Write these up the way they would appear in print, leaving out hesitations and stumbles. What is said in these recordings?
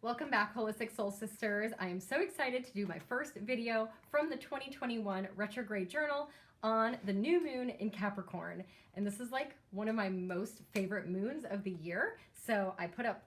Welcome back, Holistic Soul Sisters. I am so excited to do my first video from the 2021 Retrograde Journal on the new moon in Capricorn. And this is like one of my most favorite moons of the year. So I put up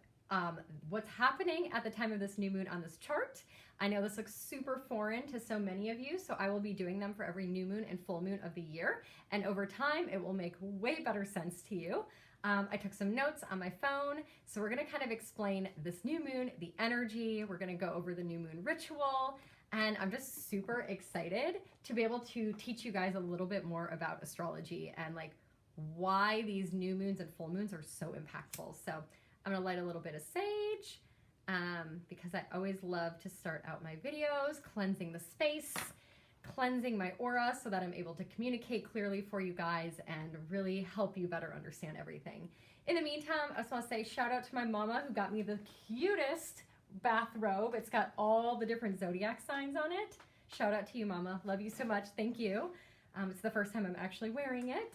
what's happening at the time of this new moon on this chart. I know this looks super foreign to so many of you, so I will be doing them for every new moon and full moon of the year. And over time, it will make way better sense to you. I took some notes on my phone, so we're gonna kind of explain this new moon, the energy, we're gonna go over the new moon ritual, and I'm just super excited to be able to teach you guys a little bit more about astrology and like why these new moons and full moons are so impactful. So I'm gonna light a little bit of sage because I always love to start out my videos, cleansing the space, cleansing my aura so that I'm able to communicate clearly for you guys and really help you better understand everything. In the meantime, I just want to say shout out to my mama who got me the cutest bathrobe. It's got all the different zodiac signs on it. Shout out to you, mama. Love you so much. Thank you. It's the first time I'm actually wearing it.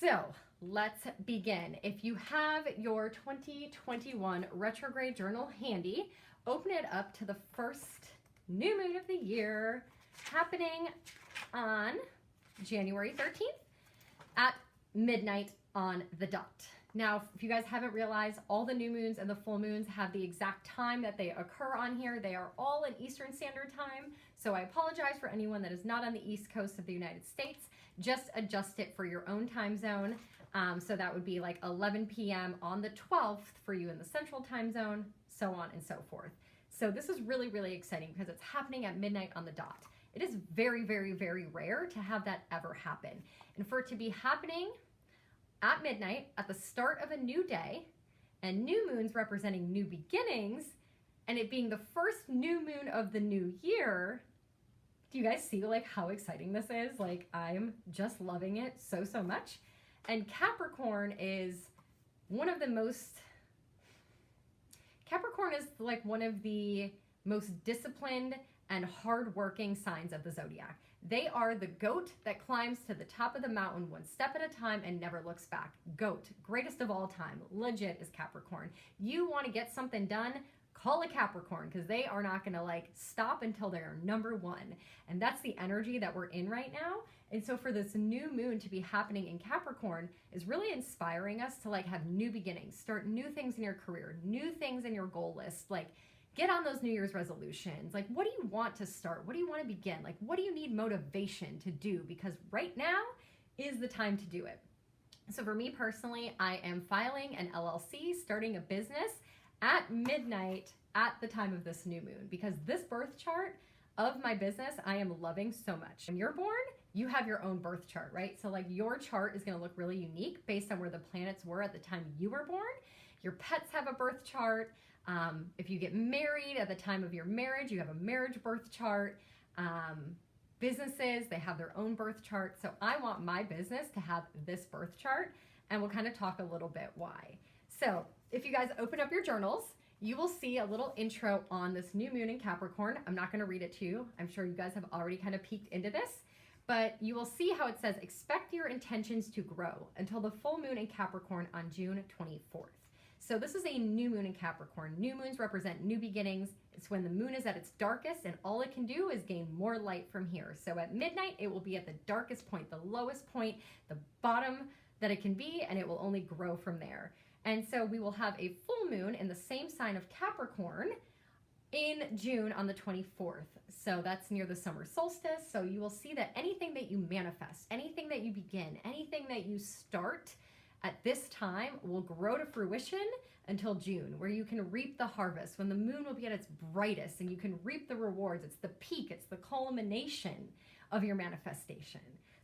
So let's begin. If you have your 2021 Retrograde Journal handy, open it up to the first new moon of the year, happening on January 13th at midnight on the dot. Now, if you guys haven't realized, all the new moons and the full moons have the exact time that they occur on here. They are all in Eastern Standard Time, so I apologize for anyone that is not on the East Coast of the United States. Just adjust it for your own time zone. So that would be like 11 p.m. on the 12th for you in the Central Time Zone, so on and so forth. So this is really, really exciting because it's happening at midnight on the dot. It is very, very, very rare to have that ever happen. And for it to be happening at midnight at the start of a new day, and new moons representing new beginnings, and it being the first new moon of the new year, do you guys see like how exciting this is? Like I'm just loving it so, so much. And Capricorn is one of the most, Capricorn is like one of the most disciplined and hardworking signs of the zodiac. They are the goat that climbs to the top of the mountain one step at a time and never looks back. Goat, greatest of all time, legit is Capricorn. You want to get something done, call a Capricorn because they are not going to like stop until they're number one. And that's the energy that we're in right now. And so for this new moon to be happening in Capricorn is really inspiring us to like have new beginnings, start new things in your career, new things in your goal list, like get on those New Year's resolutions. Like, what do you want to start? What do you want to begin? Like, what do you need motivation to do? Because right now is the time to do it. So for me personally, I am filing an LLC, starting a business at midnight at the time of this new moon, because this birth chart of my business, I am loving so much. When you're born, you have your own birth chart, right? So like your chart is going to look really unique based on where the planets were at the time you were born. Your pets have a birth chart. If you get married at the time of your marriage, you have a marriage birth chart. Businesses, they have their own birth chart. So I want my business to have this birth chart, and we'll kind of talk a little bit why. So if you guys open up your journals, you will see a little intro on this new moon in Capricorn. I'm not going to read it to you. I'm sure you guys have already kind of peeked into this, but you will see how it says, expect your intentions to grow until the full moon in Capricorn on June 24th. So this is a new moon in Capricorn. New moons represent new beginnings. It's when the moon is at its darkest and all it can do is gain more light from here. So at midnight, it will be at the darkest point, the lowest point, the bottom that it can be, and it will only grow from there. And so we will have a full moon in the same sign of Capricorn in June on the 24th. So that's near the summer solstice. So you will see that anything that you manifest, anything that you begin, anything that you start at this time will grow to fruition until June, where you can reap the harvest, when the moon will be at its brightest and you can reap the rewards. It's the peak, it's the culmination of your manifestation.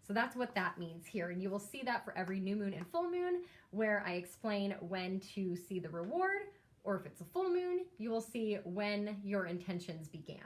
So that's what that means here. And you will see that for every new moon and full moon, where I explain when to see the reward, or if it's a full moon, you will see when your intentions began.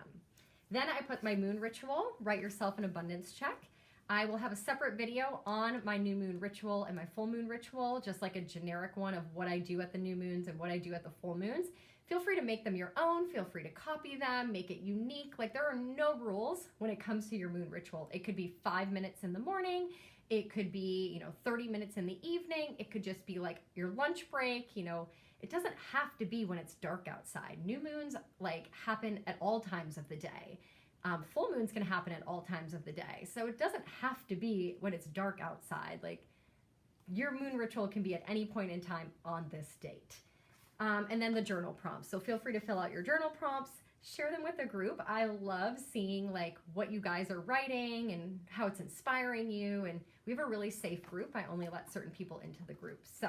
Then I put my moon ritual, write yourself an abundance check. I will have a separate video on my new moon ritual and my full moon ritual, just like a generic one of what I do at the new moons and what I do at the full moons. Feel free to make them your own. Feel free to copy them, make it unique. Like there are no rules when it comes to your moon ritual. It could be 5 minutes in the morning. It could be, 30 minutes in the evening. It could just be like your lunch break. It doesn't have to be when it's dark outside. New moons like happen at all times of the day. Full moons can happen at all times of the day. So it doesn't have to be when it's dark outside. Like your moon ritual can be at any point in time on this date. And then the journal prompts. So feel free to fill out your journal prompts, share them with the group. I love seeing like what you guys are writing and how it's inspiring you. And we have a really safe group. I only let certain people into the group. So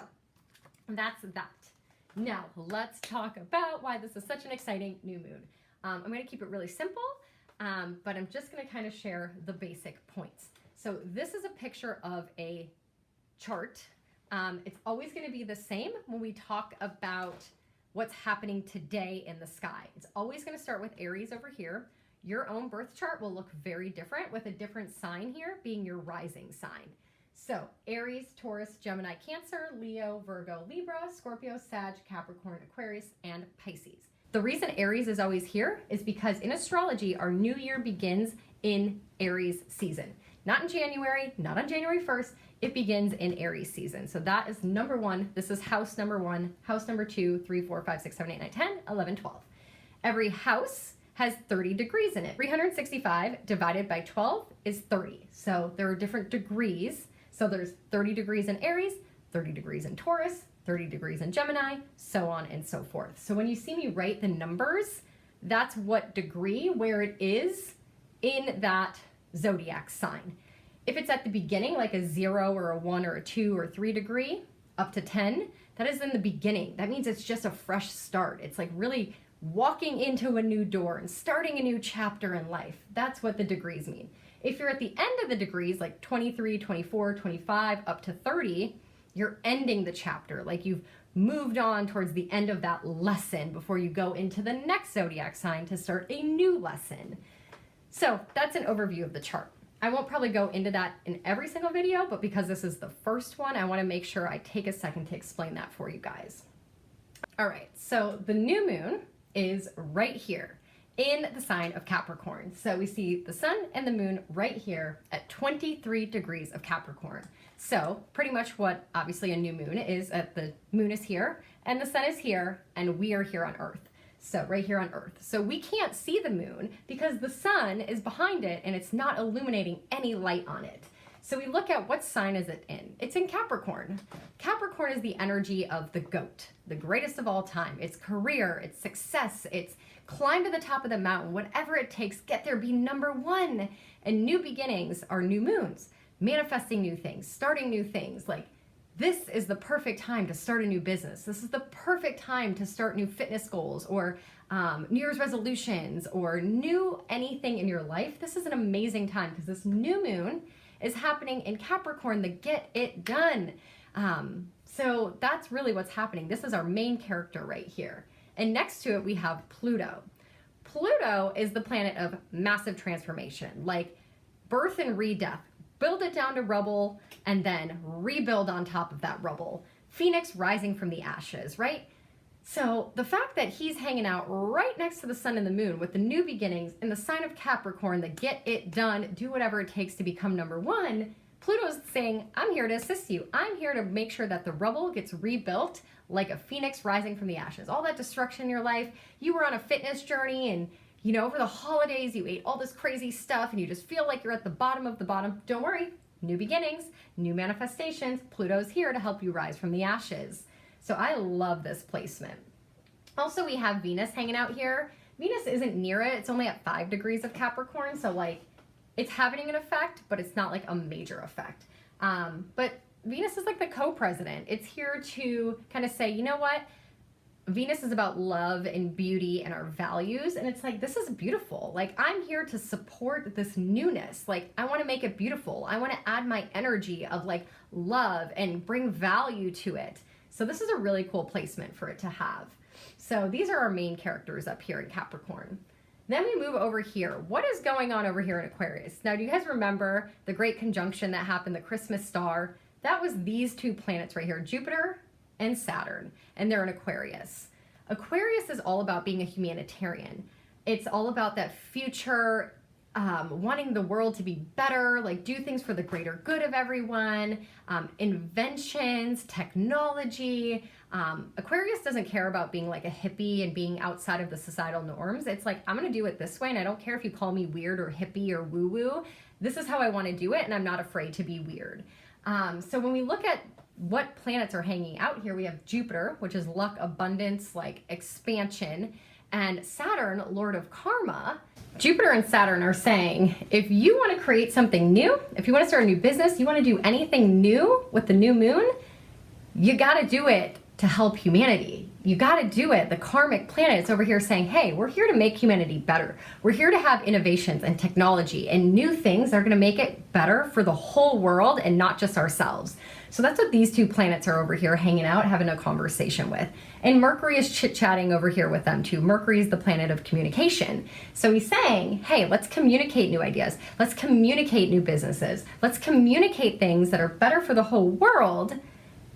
that's that. Now let's talk about why this is such an exciting new moon. I'm going to keep it really simple, but I'm just going to kind of share the basic points. So this is a picture of a chart. It's always going to be the same when we talk about what's happening today in the sky. It's always going to start with Aries over here. Your own birth chart will look very different with a different sign here being your rising sign. So Aries, Taurus, Gemini, Cancer, Leo, Virgo, Libra, Scorpio, Sag, Capricorn, Aquarius, and Pisces. The reason Aries is always here is because in astrology, our new year begins in Aries season. Not in January, not on January 1st. It begins in Aries season. So that is number one. This is house number 1, house number 2, 3, 4, 5, 6, 7, 8, 9, 10, 11, 12. Every house has 30 degrees in it. 365 divided by 12 is 30. So there are different degrees. So there's 30 degrees in Aries, 30 degrees in Taurus, 30 degrees in Gemini, so on and so forth. So when you see me write the numbers, that's what degree, where it is in that zodiac sign. If it's at the beginning, like a 0 or a 1 or a 2 or 3 degree, up to 10, that is in the beginning. That means it's just a fresh start. It's like really walking into a new door and starting a new chapter in life. That's what the degrees mean. If you're at the end of the degrees, like 23, 24, 25, up to 30, you're ending the chapter. Like you've moved on towards the end of that lesson before you go into the next zodiac sign to start a new lesson. So that's an overview of the chart. I won't probably go into that in every single video, but because this is the first one, I want to make sure I take a second to explain that for you guys. All right, so the new moon is right here in the sign of Capricorn. So we see the sun and the moon right here at 23 degrees of Capricorn. So pretty much what obviously a new moon is, the moon is here and the sun is here and we are here on Earth. So right here on Earth. So we can't see the moon because the sun is behind it and it's not illuminating any light on it. So we look at what sign is it in. It's in Capricorn. Capricorn is the energy of the goat, the greatest of all time. It's career, it's success, it's climb to the top of the mountain, whatever it takes, get there, be number one. And new beginnings are new moons, manifesting new things, starting new things. Like this is the perfect time to start a new business. This is the perfect time to start new fitness goals or New Year's resolutions or new anything in your life. This is an amazing time because this new moon is happening in Capricorn, the get it done. So that's really what's happening. This is our main character right here. And next to it, we have Pluto. Pluto is the planet of massive transformation, like birth and re-death. Build it down to rubble and then rebuild on top of that rubble. Phoenix rising from the ashes, right? So the fact that he's hanging out right next to the sun and the moon with the new beginnings in the sign of Capricorn, the get it done, do whatever it takes to become number one, Pluto's saying, I'm here to assist you. I'm here to make sure that the rubble gets rebuilt like a phoenix rising from the ashes. All that destruction in your life, you were on a fitness journey and over the holidays, you ate all this crazy stuff and you just feel like you're at the bottom of the bottom. Don't worry, new beginnings, new manifestations. Pluto's here to help you rise from the ashes. So I love this placement. Also, we have Venus hanging out here. Venus isn't near it. It's only at 5 degrees of Capricorn. So like it's having an effect, but it's not like a major effect. But Venus is like the co-president. It's here to kind of say, you know what? Venus is about love and beauty and our values. And it's like, this is beautiful. Like I'm here to support this newness. Like I want to make it beautiful. I want to add my energy of like love and bring value to it. So this is a really cool placement for it to have. So these are our main characters up here in Capricorn. Then we move over here. What is going on over here in Aquarius? Now, do you guys remember the great conjunction that happened, the Christmas star? That was these two planets right here, Jupiter and Saturn, and they're in Aquarius. Aquarius is all about being a humanitarian. It's all about that future wanting the world to be better, like do things for the greater good of everyone, inventions, technology. Aquarius doesn't care about being like a hippie and being outside of the societal norms. It's like, I'm going to do it this way, and I don't care if you call me weird or hippie or woo-woo. This is how I want to do it, and I'm not afraid to be weird. So when we look at what planets are hanging out here, we have Jupiter, which is luck, abundance, like expansion, and Saturn, Lord of Karma. Jupiter and Saturn are saying, if you want to create something new, if you want to start a new business, you want to do anything new with the new moon, you got to do it to help humanity. You got to do it. The karmic planet is over here saying, hey, we're here to make humanity better. We're here to have innovations and technology and new things that are going to make it better for the whole world and not just ourselves. So that's what these two planets are over here hanging out, having a conversation with. And Mercury is chit-chatting over here with them too. Mercury is the planet of communication. So he's saying, hey, let's communicate new ideas. Let's communicate new businesses. Let's communicate things that are better for the whole world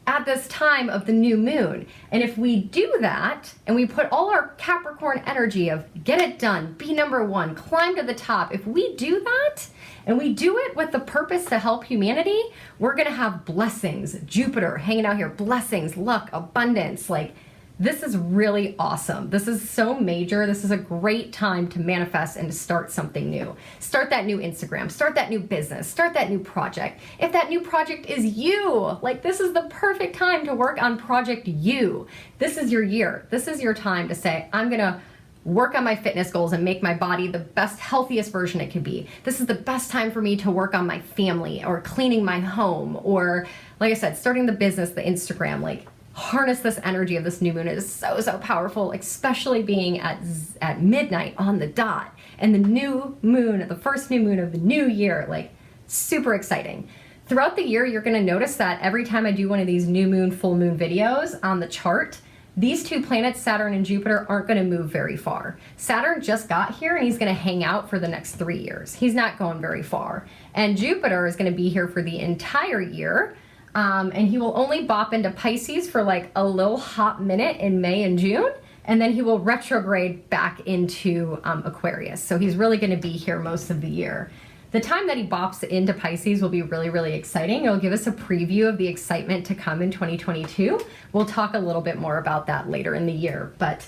at this time of the new moon. And if we do that, and we put all our Capricorn energy of get it done, be number one, climb to the top, if we do that, and we do it with the purpose to help humanity, we're gonna have blessings. Jupiter hanging out here, blessings, luck, abundance, like this is really awesome. This is so major. This is a great time to manifest and to start something new. Start that new Instagram, start that new business, start that new project. If that new project is you, like this is the perfect time to work on Project You. This is your year. This is your time to say, I'm gonna work on my fitness goals and make my body the best, healthiest version it could be. This is the best time for me to work on my family or cleaning my home or, like I said, starting the business, the Instagram, like harness this energy of this new moon. It is so, so powerful, especially being at midnight on the dot. And the new moon, the first new moon of the new year, like super exciting. Throughout the year, you're gonna notice that every time I do one of these new moon, full moon videos on the chart, these two planets, Saturn and Jupiter, aren't gonna move very far. Saturn just got here and he's gonna hang out for the next 3 years. He's not going very far. And Jupiter is gonna be here for the entire year. And he will only bop into Pisces for like a little hot minute in May and June, and then he will retrograde back into Aquarius. So he's really gonna be here most of the year. The time that he bops into Pisces will be really, really exciting. It'll give us a preview of the excitement to come in 2022. We'll talk a little bit more about that later in the year. But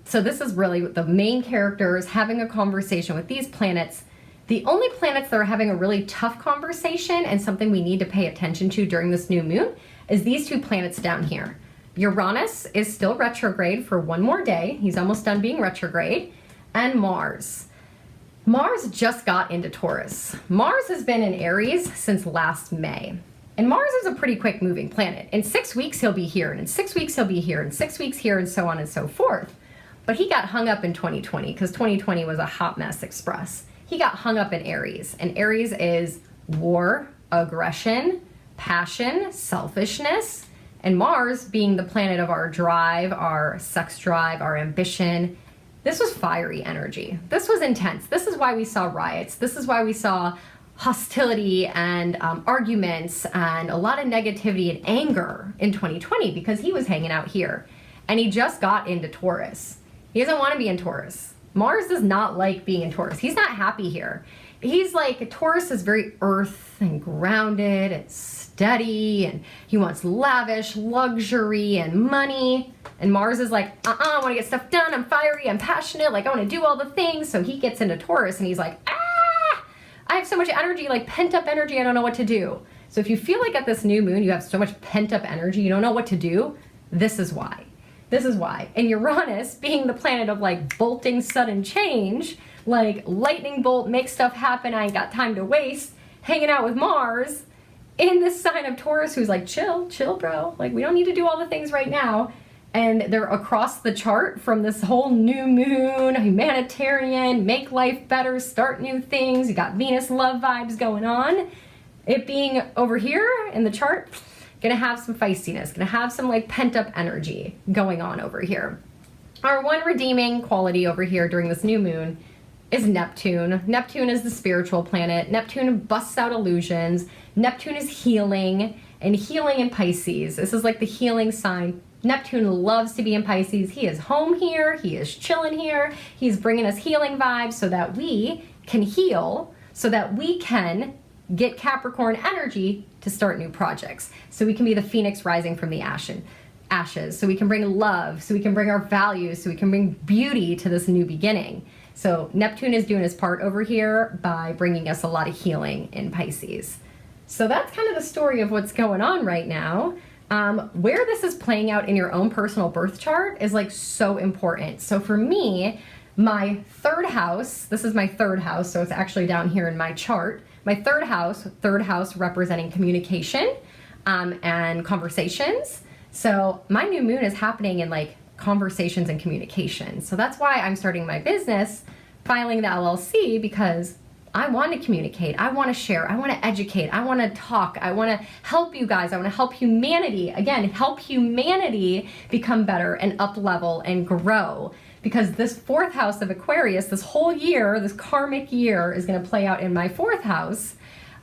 so this is really the main characters having a conversation with these planets. The only planets that are having a really tough conversation and something we need to pay attention to during this new moon is these two planets down here. Uranus is still retrograde for one more day. He's almost done being retrograde. And Mars. Mars just got into Taurus. Mars has been in Aries since last May. And Mars is a pretty quick moving planet. In 6 weeks, he'll be here, and in 6 weeks, he'll be here, and 6 weeks here, and so on and so forth. But he got hung up in 2020 because 2020 was a hot mess express. He got hung up in Aries, and Aries is war, aggression, passion, selfishness, and Mars being the planet of our drive, our sex drive, our ambition. This was fiery energy. This was intense. This is why we saw riots. This is why we saw hostility and arguments and a lot of negativity and anger in 2020 because he was hanging out here, and he just got into Taurus. He doesn't want to be in Taurus. Mars does not like being in Taurus. He's not happy here. He's like, Taurus is very earth and grounded and steady, and he wants lavish luxury and money. And Mars is like, I want to get stuff done. I'm fiery, I'm passionate, like I want to do all the things. So he gets into Taurus and he's like, I have so much energy, like pent up energy, I don't know what to do. So if you feel like at this new moon you have so much pent up energy, you don't know what to do, this is why. This is why. And Uranus, being the planet of like bolting sudden change, like lightning bolt, make stuff happen, I ain't got time to waste, hanging out with Mars in this sign of Taurus who's like, chill, bro. Like we don't need to do all the things right now. And they're across the chart from this whole new moon, humanitarian, make life better, start new things. You got Venus love vibes going on. It being over here in the chart, gonna have some feistiness, gonna have some like pent up energy going on over here. Our one redeeming quality over here during this new moon is Neptune. Neptune is the spiritual planet. Neptune busts out illusions. Neptune is healing, and healing in Pisces. This is like the healing sign. Neptune loves to be in Pisces. He is home here. He is chilling here. He's bringing us healing vibes so that we can heal so that we can get Capricorn energy to start new projects. So we can be the phoenix rising from the ashes. So we can bring love, so we can bring our values, so we can bring beauty to this new beginning. So Neptune is doing his part over here by bringing us a lot of healing in Pisces. So that's kind of the story of what's going on right now. Where this is playing out in your own personal birth chart is like so important. So for me, my third house, this is my third house, so it's actually down here in my chart. My third house representing communication and conversations. So my new moon is happening in like conversations and communication. So that's why I'm starting my business, filing the LLC, because I want to communicate, I want to share, I want to educate, I want to talk, I want to help you guys, I want to help humanity, again, help humanity become better and up level and grow. Because this fourth house of Aquarius, this whole year, this karmic year, is going to play out in my fourth house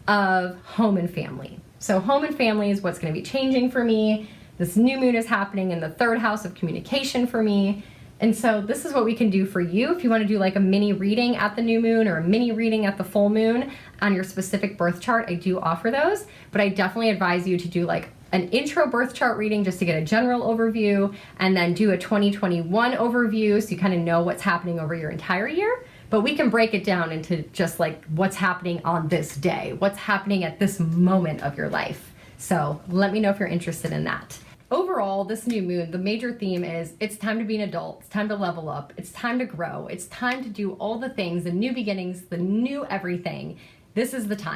of home and family. So home and family is what's going to be changing for me. This new moon is happening in the third house of communication for me. And so this is what we can do for you. If you want to do like a mini reading at the new moon or a mini reading at the full moon on your specific birth chart, I do offer those. But I definitely advise you to do like an intro birth chart reading just to get a general overview, and then do a 2021 overview so you kind of know what's happening over your entire year. But we can break it down into just like what's happening on this day, what's happening at this moment of your life. So let me know if you're interested in that. Overall, this new moon, the major theme is it's time to be an adult, it's time to level up, it's time to grow, it's time to do all the things, the new beginnings, the new everything. This is the time.